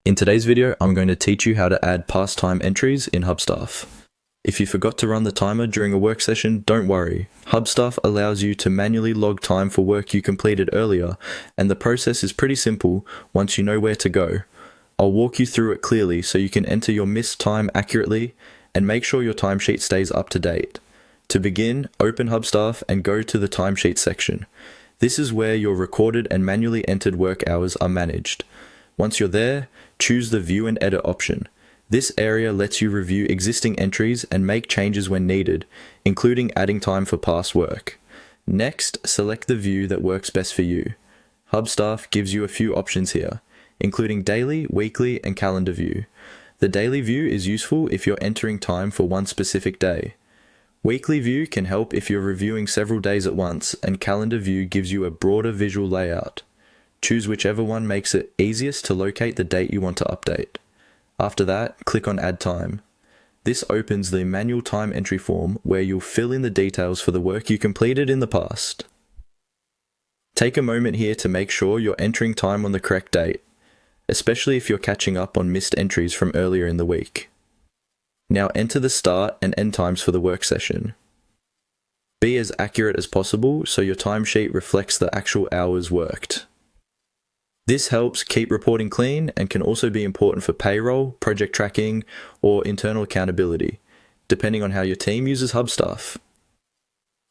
In today's video, I'm going to teach you how to add past time entries in Hubstaff. If you forgot to run the timer during a work session, don't worry. Hubstaff allows you to manually log time for work you completed earlier, and the process is pretty simple once you know where to go. I'll walk you through it clearly so you can enter your missed time accurately and make sure your timesheet stays up to date. To begin, open Hubstaff and go to the timesheet section. This is where your recorded and manually entered work hours are managed. Once you're there, choose the View and Edit option. This area lets you review existing entries and make changes when needed, including adding time for past work. Next, select the view that works best for you. Hubstaff gives you a few options here, including daily, weekly, and calendar view. The daily view is useful if you're entering time for one specific day. Weekly view can help if you're reviewing several days at once, and calendar view gives you a broader visual layout. Choose whichever one makes it easiest to locate the date you want to update. After that, click on Add Time. This opens the manual time entry form where you'll fill in the details for the work you completed in the past. Take a moment here to make sure you're entering time on the correct date, especially if you're catching up on missed entries from earlier in the week. Now enter the start and end times for the work session. Be as accurate as possible so your timesheet reflects the actual hours worked. This helps keep reporting clean and can also be important for payroll, project tracking, or internal accountability, depending on how your team uses Hubstaff.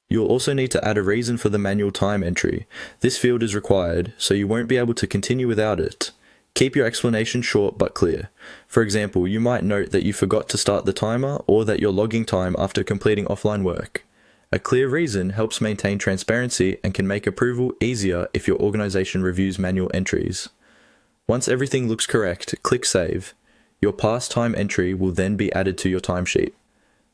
You'll also need to add a reason for the manual time entry. This field is required, so you won't be able to continue without it. Keep your explanation short but clear. For example, you might note that you forgot to start the timer or that you're logging time after completing offline work. A clear reason helps maintain transparency and can make approval easier if your organization reviews manual entries. Once everything looks correct, click Save. Your past time entry will then be added to your timesheet.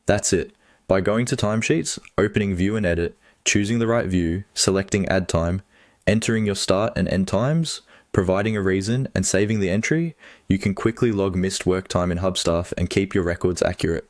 That's it. By going to Timesheets, opening View and Edit, choosing the right view, selecting Add Time, entering your start and end times, providing a reason, and saving the entry, you can quickly log missed work time in Hubstaff and keep your records accurate.